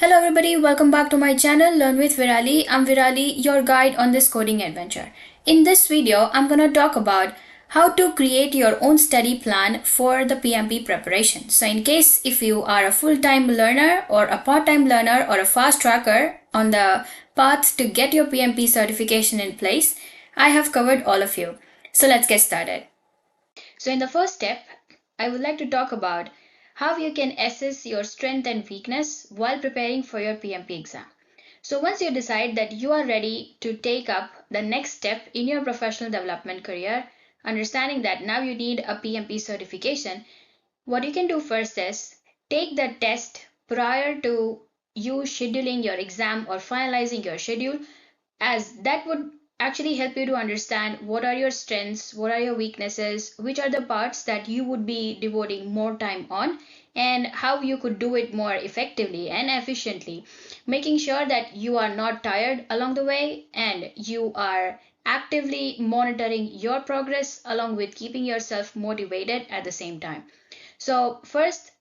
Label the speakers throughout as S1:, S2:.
S1: Hello everybody, welcome back to my channel Learn with Virali. I'm Virali, your guide on this coding adventure. In this video, I'm going to talk about how to create your own study plan for the PMP preparation. So in case if you are a full-time learner or a part-time learner or a fast tracker on the path to get your PMP certification in place, I have covered all of you. So let's get started. So in the first step, I would like to talk about how you can assess your strength and weakness while preparing for your PMP exam. So once you decide that you are ready to take up the next step in your professional development career, understanding that now you need a PMP certification, what you can do first is take the test prior to you scheduling your exam or finalizing your schedule, as that would actually help you to understand what are your strengths, what are your weaknesses, which are the parts that you would be devoting more time on, and how you could do it more effectively and efficiently, making sure that you are not tired along the way and you are actively monitoring your progress along with keeping yourself motivated at the same time. So first,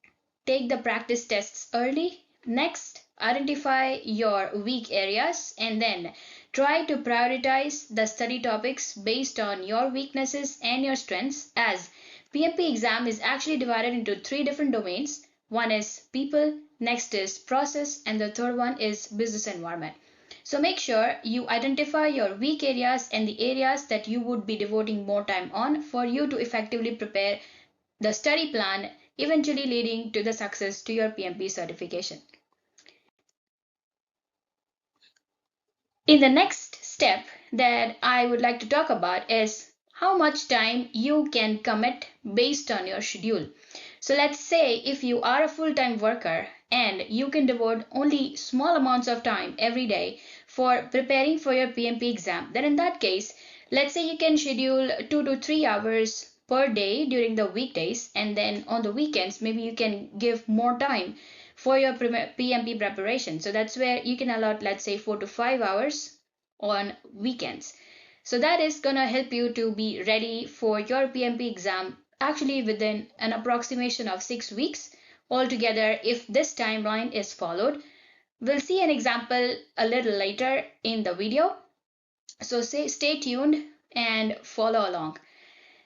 S1: take the practice tests early. Next, identify your weak areas and then try to prioritize the study topics based on your weaknesses and your strengths, as PMP exam is actually divided into three different domains. One is people, next is process, and the third one is business environment. So make sure you identify your weak areas and the areas that you would be devoting more time on for you to effectively prepare the study plan, eventually leading to the success to your PMP certification. In the next step that I would like to talk about is how much time you can commit based on your schedule. So let's say if you are a full-time worker and you can devote only small amounts of time every day for preparing for your PMP exam, then in that case, let's say you can schedule 2 to 3 hours per day during the weekdays, and then on the weekends maybe you can give more time for your PMP preparation. So that's where you can allot, let's say, 4 to 5 hours on weekends. So that is gonna help you to be ready for your PMP exam actually within an approximation of 6 weeks altogether if this timeline is followed. We'll see an example a little later in the video. So stay tuned and follow along.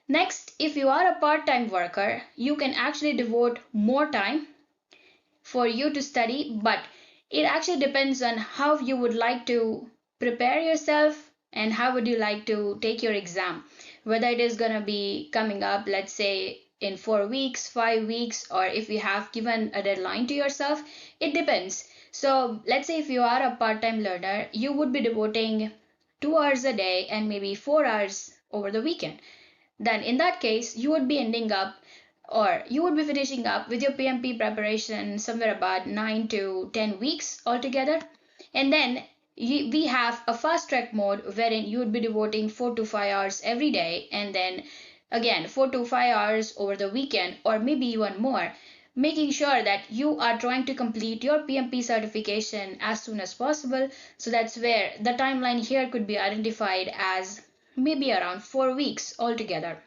S1: Next, if you are a part-time worker, you can actually devote more time for you to study, but it actually depends on how you would like to prepare yourself and how would you like to take your exam. Whether it is going to be coming up, let's say, in 4 weeks, 5 weeks, or if you have given a deadline to yourself, it depends. So let's say if you are a part-time learner, you would be devoting 2 hours a day and maybe 4 hours over the weekend. Then in that case, you would be ending up, or you would be finishing up with your PMP preparation somewhere about 9 to 10 weeks altogether. And then we have a fast track mode wherein you would be devoting 4 to 5 hours every day, and then again 4 to 5 hours over the weekend, or maybe even more, making sure that you are trying to complete your PMP certification as soon as possible. So that's where the timeline here could be identified as maybe around 4 weeks altogether.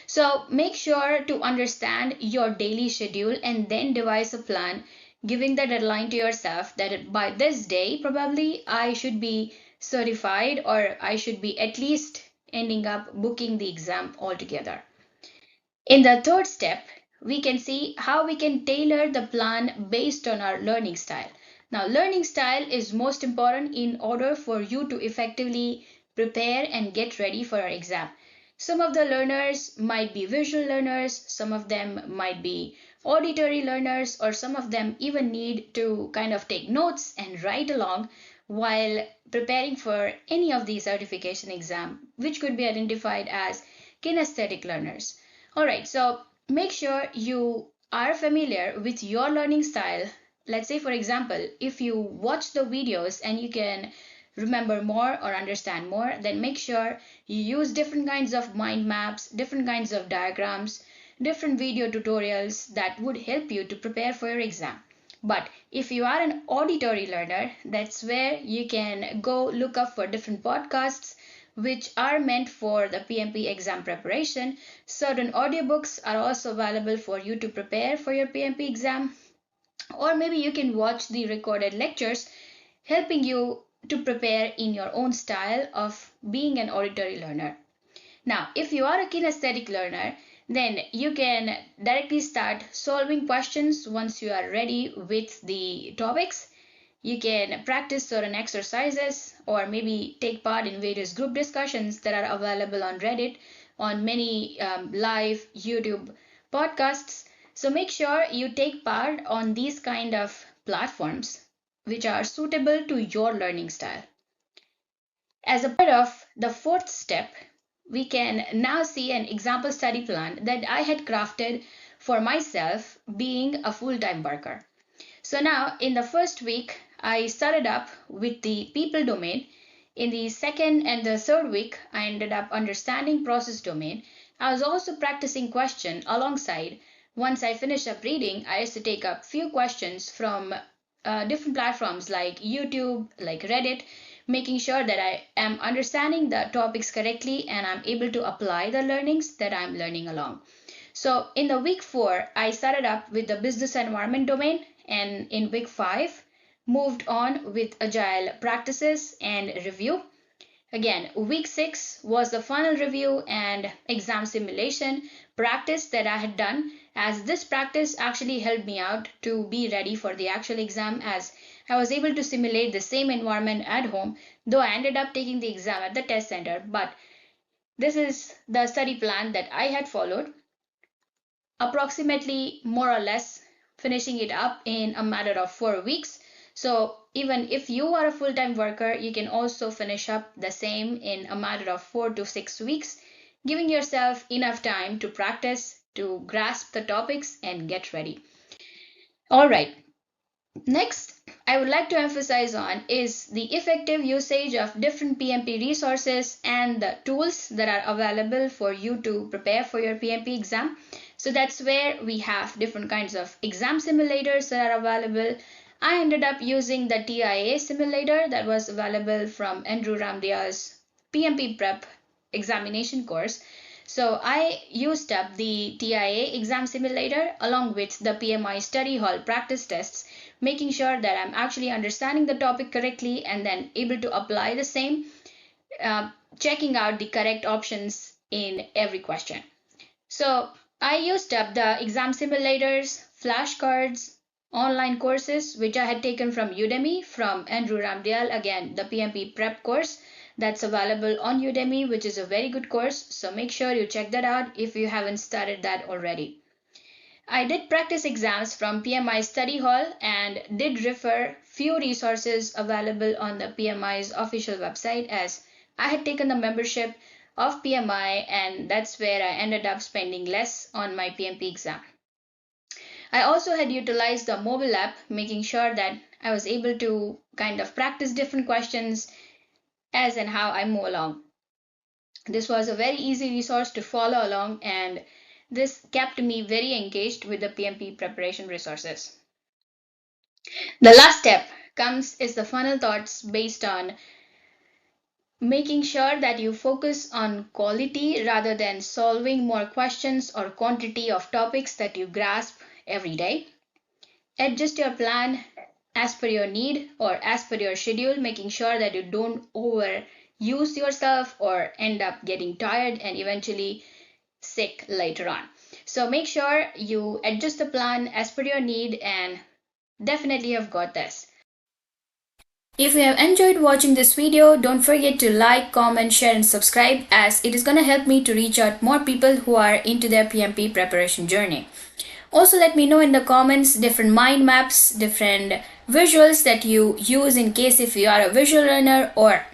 S1: So make sure to understand your daily schedule and then devise a plan, giving the deadline to yourself that by this day, probably I should be certified, or I should be at least ending up booking the exam altogether. In the third step, we can see how we can tailor the plan based on our learning style. Now, learning style is most important in order for you to effectively prepare and get ready for our exam. Some of the learners might be visual learners, some of them might be auditory learners, or some of them even need to kind of take notes and write along while preparing for any of these certification exam, which could be identified as kinesthetic learners. Alright, so make sure you are familiar with your learning style. Let's say, for example, if you watch the videos and you can remember more or understand more, then make sure you use different kinds of mind maps, different kinds of diagrams, different video tutorials that would help you to prepare for your exam. But if you are an auditory learner, that's where you can go look up for different podcasts which are meant for the PMP exam preparation. Certain audiobooks are also available for you to prepare for your PMP exam. Or maybe you can watch the recorded lectures, helping you to prepare in your own style of being an auditory learner. Now, if you are a kinesthetic learner, then you can directly start solving questions once you are ready with the topics. You can practice certain exercises or maybe take part in various group discussions that are available on Reddit, on many live YouTube podcasts. So make sure you take part on these kind of platforms which are suitable to your learning style. As a part of the fourth step, we can now see an example study plan that I had crafted for myself being a full-time worker. So now in the first week, I started up with the people domain. In the second and the third week, I ended up understanding process domain. I was also practicing question alongside. Once I finished up reading, I used to take up few questions from different platforms like YouTube, like Reddit, making sure that I am understanding the topics correctly and I'm able to apply the learnings that I'm learning along. So in the week 4, I started up with the business environment domain, and in week 5, moved on with agile practices and review. Again, week 6 was the final review and exam simulation practice that I had done, as this practice actually helped me out to be ready for the actual exam, as I was able to simulate the same environment at home, though I ended up taking the exam at the test center. But this is the study plan that I had followed, approximately more or less finishing it up in a matter of 4 weeks. So even if you are a full-time worker, you can also finish up the same in a matter of 4 to 6 weeks, giving yourself enough time to practice, to grasp the topics and get ready. All right. Next, I would like to emphasize on is the effective usage of different PMP resources and the tools that are available for you to prepare for your PMP exam. So that's where we have different kinds of exam simulators that are available. I ended up using the TIA simulator that was available from Andrew Ramdia's PMP Prep examination course. So I used up the TIA exam simulator along with the PMI study hall practice tests, making sure that I'm actually understanding the topic correctly and then able to apply the same, checking out the correct options in every question. So I used up the exam simulators, flashcards, online courses which I had taken from Udemy from Andrew Ramdial, again the PMP prep course that's available on Udemy, which is a very good course, so make sure you check that out if you haven't started that already. I did practice exams from PMI study hall and did refer few resources available on the PMI's official website, as I had taken the membership of PMI and that's where I ended up spending less on my PMP exam. I also had utilized the mobile app, making sure that I was able to kind of practice different questions as and how I move along. This was a very easy resource to follow along, and this kept me very engaged with the PMP preparation resources. The last step is the final thoughts based on making sure that you focus on quality rather than solving more questions or quantity of topics that you grasp every day. Adjust your plan as per your need or as per your schedule, making sure that you don't overuse yourself or end up getting tired and eventually sick later on. So make sure you adjust the plan as per your need, and definitely you've got this. If you have enjoyed watching this video, don't forget to like, comment, share and subscribe, as it is going to help me to reach out more people who are into their PMP preparation journey. Also let me know in the comments different mind maps, different visuals that you use in case if you are a visual learner, or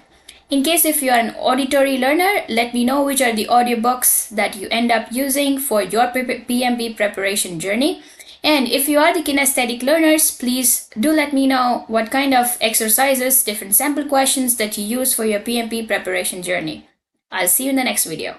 S1: in case if you are an auditory learner, let me know which are the audiobooks that you end up using for your PMP preparation journey. And if you are the kinesthetic learners, please do let me know what kind of exercises, different sample questions that you use for your PMP preparation journey. I'll see you in the next video.